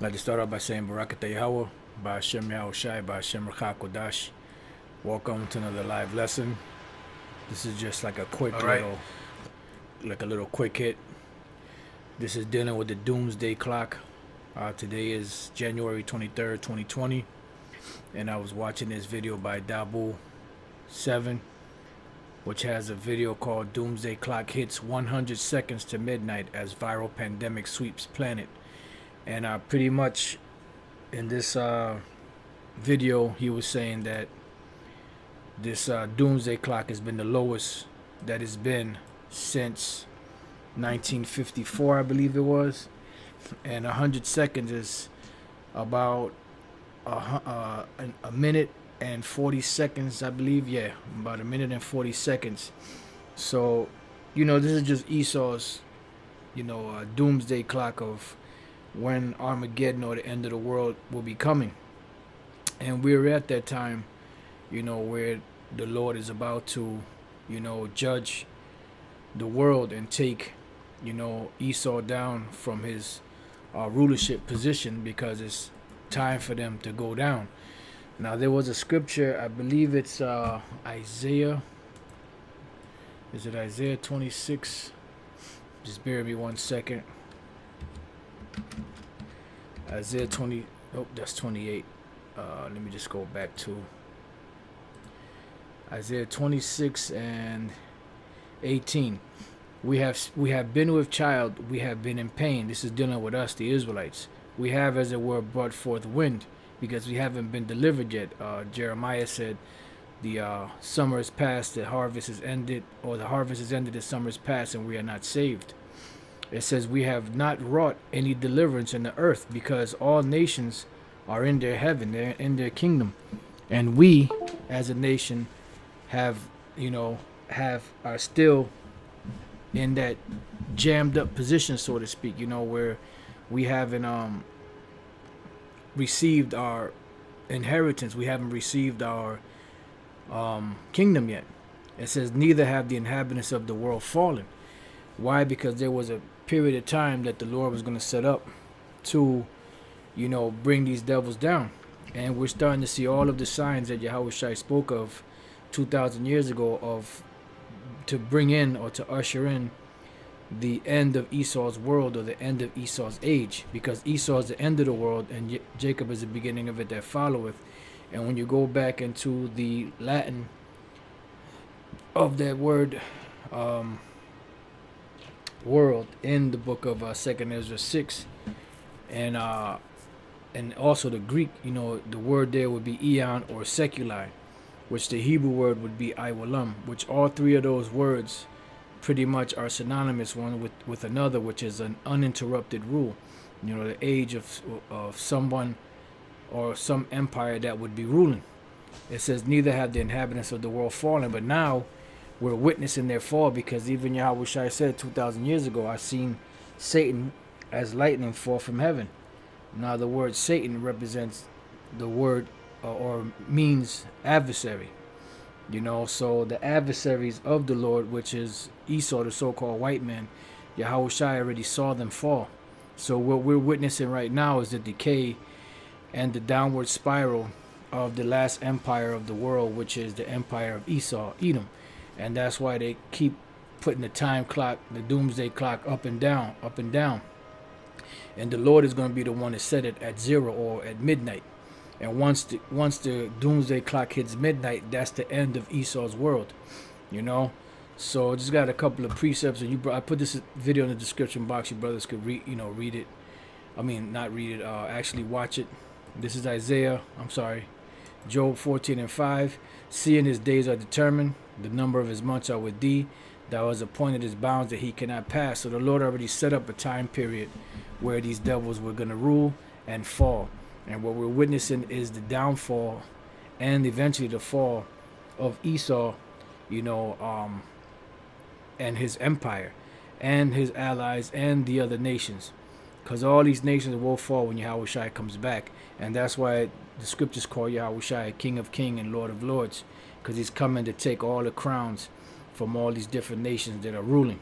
like to start off by saying Barakatah YAHAWAH, by Hashem Yahushai, by Hashem Rakha Kodash. Welcome to another live lesson. This is just like a quick little quick hit. This is dealing with the Doomsday clock. Today is January 23rd, 2020. And I was watching this video by Dabu7, which has a video called Doomsday Clock Hits 100 Seconds to Midnight as Viral Pandemic Sweeps Planet. And pretty much in this video, he was saying that this Doomsday Clock has been the lowest that it's been since 1954, I believe it was. And 100 seconds is about a minute and 40 seconds, I believe. Yeah, about a minute and 40 seconds. So, this is just Esau's, doomsday clock of when Armageddon or the end of the world will be coming. And we're at that time, where the Lord is about to, judge the world and take, Esau down from his rulership position, because it's time for them to go down. Now, there was a scripture, I believe it's Isaiah. Is it Isaiah 26? Just bear with me 1 second. Isaiah 20, oh, that's 28. Let me just go back to Isaiah 26 and 18. We have been with child, we have been in pain. This is dealing with us, the Israelites. We have, as it were, brought forth wind, because we haven't been delivered yet. Jeremiah said, the summer is past, the harvest is ended, or the harvest is ended, the summer is past, and we are not saved. It says, we have not wrought any deliverance in the earth, because all nations are in their heaven, they're in their kingdom. And we, as a nation, are still in that jammed up position, so to speak, where we haven't received our inheritance. We haven't received our kingdom yet. It says, neither have the inhabitants of the world fallen. Why? Because there was a period of time that the Lord was going to set up to, bring these devils down. And we're starting to see all of the signs that Yahushua spoke of 2,000 years ago to bring in, or to usher in, the end of Esau's world, or the end of Esau's age, because Esau is the end of the world and Jacob is the beginning of it that followeth. And when you go back into the Latin of that word world in the book of 2nd Ezra 6, and also the Greek, the word there would be eon or seculai, which the Hebrew word would be iwalam, which all three of those words pretty much are synonymous one with another, which is an uninterrupted rule. The age of someone or some empire that would be ruling. It says, neither have the inhabitants of the world fallen. But now we're witnessing their fall, because even Yahushua said 2,000 years ago, I seen Satan as lightning fall from heaven. Now the word Satan represents the word or means adversary. So the adversaries of the Lord, which is Esau, the so-called white man, Yahushua already saw them fall. So what we're witnessing right now is the decay and the downward spiral of the last empire of the world, which is the empire of Esau, Edom. And that's why they keep putting the time clock, the doomsday clock, up and down, up and down. And the Lord is going to be the one to set it at 0 or at midnight. And once the doomsday clock hits midnight, that's the end of Esau's world. So just got a couple of precepts, and I put this video in the description box. You brothers could read it. I mean, not read it, actually watch it. This is Job 14:5. Seeing his days are determined, the number of his months are with thee. Thou hast appointed his bounds that he cannot pass. So the Lord already set up a time period where these devils were going to rule and fall. And what we're witnessing is the downfall and eventually the fall of Esau, and his empire and his allies and the other nations. Because all these nations will fall when Yahushua comes back. And that's why the scriptures call Yahushua King of Kings and Lord of Lords, because he's coming to take all the crowns from all these different nations that are ruling,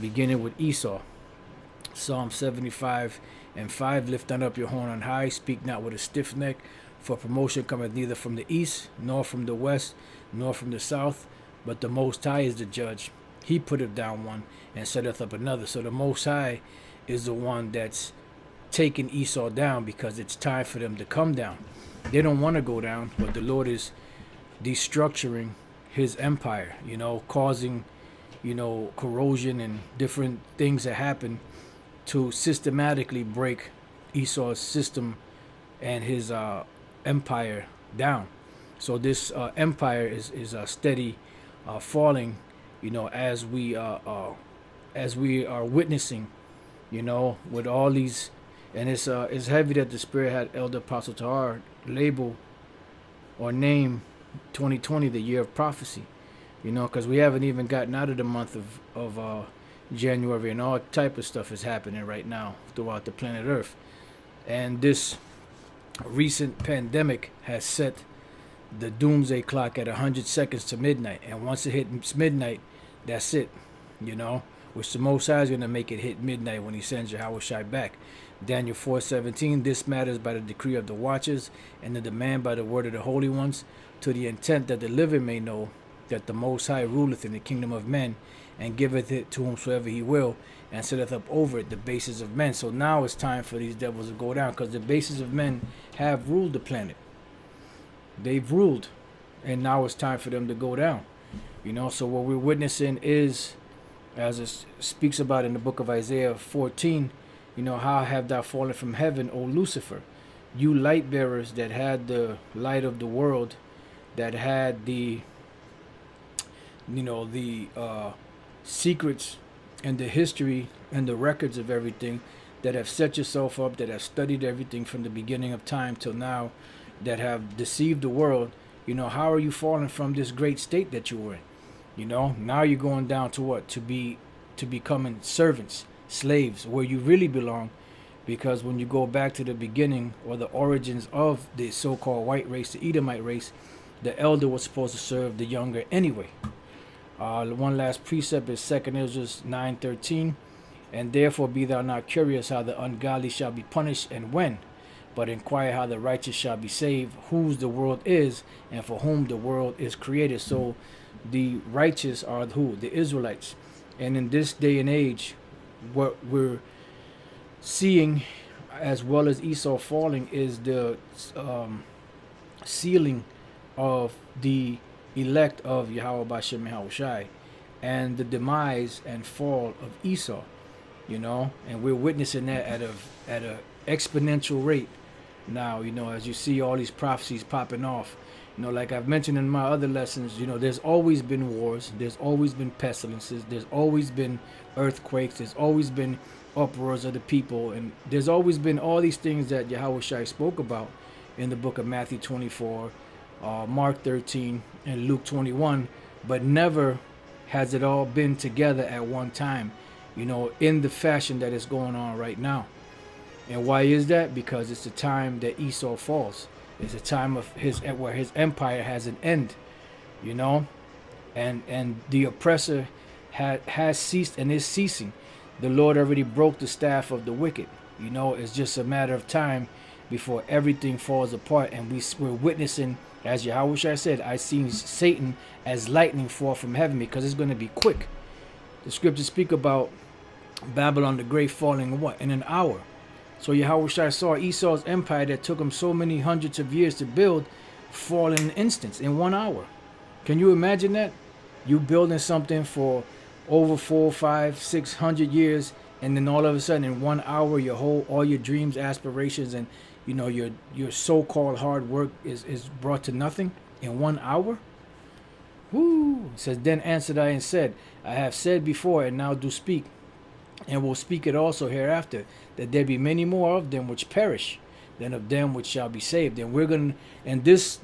beginning with Esau. Psalm 75 And 5, lift not up your horn on high, speak not with a stiff neck, for promotion cometh neither from the east, nor from the west, nor from the south, but the Most High is the judge. He putteth down one, and setteth up another. So the Most High is the one that's taking Esau down, because it's time for them to come down. They don't want to go down, but the Lord is destructuring his empire, causing, corrosion and different things that happen to systematically break Esau's system and his empire down. So this empire is steady falling, as we are witnessing, with all these. And it's heavy that the Spirit had Elder Apostle Tahar label or name 2020 the year of prophecy, because we haven't even gotten out of the month of January, and all type of stuff is happening right now throughout the planet Earth. And this recent pandemic has set the doomsday clock at 100 seconds to midnight, and once it hits midnight, that's it, which the Most High is going to make it hit midnight when he sends Yahawashi back. Daniel 4:17, this matters by the decree of the watchers, and the demand by the word of the holy ones, to the intent that the living may know that the Most High ruleth in the kingdom of men, and giveth it to whomsoever he will, and setteth up over it the bases of men. So now it's time for these devils to go down, because the bases of men have ruled the planet. They've ruled, and now it's time for them to go down. So what we're witnessing is, as it speaks about in the book of Isaiah 14, how have thou fallen from heaven, O Lucifer? You light bearers that had the light of the world, that had the, secrets and the history and the records of everything, that have set yourself up, that have studied everything from the beginning of time till now, that have deceived the world. How are you falling from this great state that you were in? Now you're going down to what? To becoming servants, slaves, where you really belong. Because when you go back to the beginning, or the origins of the so-called white race, the Edomite race, the elder was supposed to serve the younger anyway. One last precept is 2 Ezra 9:13, and therefore be thou not curious how the ungodly shall be punished and when, but inquire how the righteous shall be saved, whose the world is, and for whom the world is created. So the righteous are who? The Israelites. And in this day and age, what we're seeing, as well as Esau falling, is the sealing of the elect of Yahawah Bashem Yahawashi, and the demise and fall of Esau, and we're witnessing that at a exponential rate now, as you see all these prophecies popping off. Like I've mentioned in my other lessons, there's always been wars, there's always been pestilences, there's always been earthquakes, there's always been uproars of the people, and there's always been all these things that Yahawashi spoke about in the book of Matthew 24, Mark 13, and Luke 21, but never has it all been together at one time, in the fashion that is going on right now. And why is that? Because it's the time that Esau falls. It's a time of where his empire has an end, and the oppressor has ceased and is ceasing. The Lord already broke the staff of the wicked. It's just a matter of time before everything falls apart. And we're witnessing, as Yahawashi said, I seen Satan as lightning fall from heaven, because it's going to be quick. The scriptures speak about Babylon the Great falling in what? In an hour. So Yahawashi saw Esau's empire that took him so many hundreds of years to build fall in an instant, in 1 hour. Can you imagine that? You building something for over 400, 500, 600 years, and then all of a sudden in 1 hour all your dreams, aspirations, and your so-called hard work is brought to nothing in 1 hour. Woo! It says, then answered I and said, I have said before, and now do speak, and will speak it also hereafter, that there be many more of them which perish than of them which shall be saved. And we're gonna, and this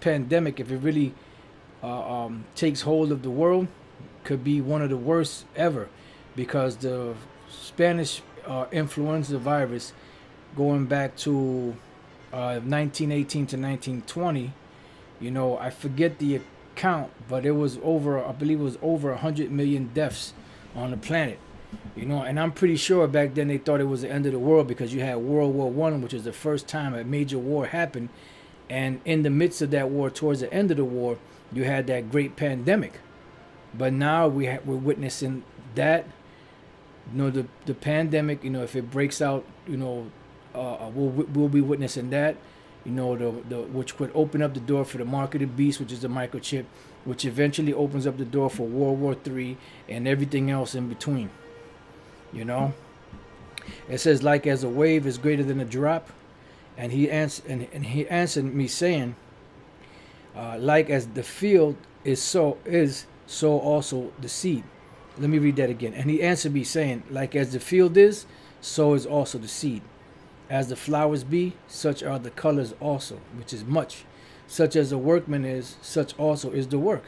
pandemic, if it really takes hold of the world, could be one of the worst ever, because the Spanish influenza virus, going back to 1918 to 1920, I forget the account, but it was over, I believe it was over 100 million deaths on the planet. You know, and I'm pretty sure back then they thought it was the end of the world because you had World War One, which is the first time a major war happened, and in the midst of that war, towards the end of the war, you had that great pandemic. But now we're witnessing that. You know, the pandemic. You know, if it breaks out, you know, we'll be witnessing that. You know, the which could open up the door for the mark of the beast, which is the microchip, which eventually opens up the door for World War III and everything else in between. You know, it says like as a wave is greater than a drop, and he answered me saying, like as the field is so also the seed. Let me read that again. And he answered me saying, like as the field is, so is also the seed. As the flowers be, such are the colors also, which is much. Such as a workman is, such also is the work.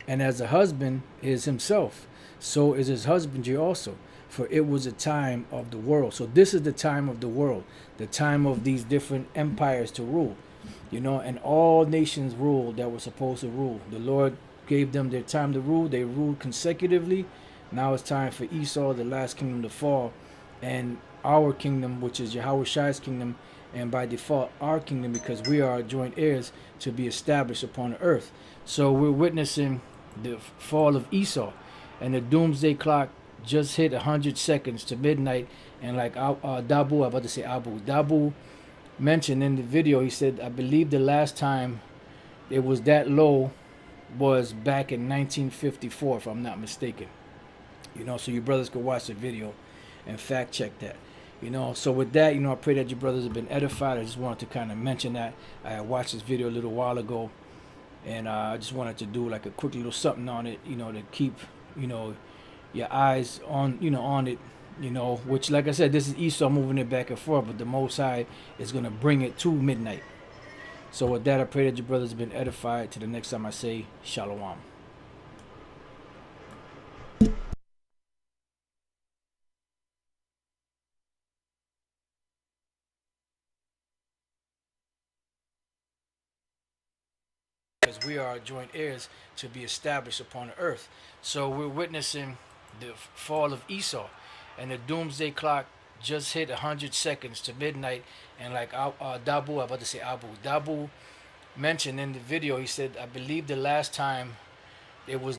And as a husband is himself, so is his husbandry also. For it was a time of the world. So this is the time of the world, the time of these different empires to rule. You know, and all nations ruled that were supposed to rule. The Lord gave them their time to rule. They ruled consecutively. Now it's time for Esau, the last kingdom, to fall. And our kingdom, which is Yahawa's kingdom, and by default our kingdom, because we are joint heirs, to be established upon the earth. So we're witnessing the fall of Esau, and the doomsday clock just hit 100 seconds to midnight. And like Dabu, I'm about to say Abu Dabu mentioned in the video, he said, I believe the last time it was that low was back in 1954, if I'm not mistaken. You know, so you brothers could watch the video and fact check that. You know, so with that, you know, I pray that you brothers have been edified. I just wanted to kind of mention that. I watched this video a little while ago, and I just wanted to do like a quick little something on it, you know, to keep, you know, your eyes on, you know, on it, you know, which, like I said, this is Esau moving it back and forth, but the Most High is going to bring it to midnight. So with that, I pray that your brothers have been edified. To the next time I say Shalom. Because we are joint heirs to be established upon the earth. So we're witnessing the fall of Esau, and the doomsday clock just hit 100 seconds to midnight. And like Dabu, I'm about to say Abu Dabu mentioned in the video, he said, I believe the last time it was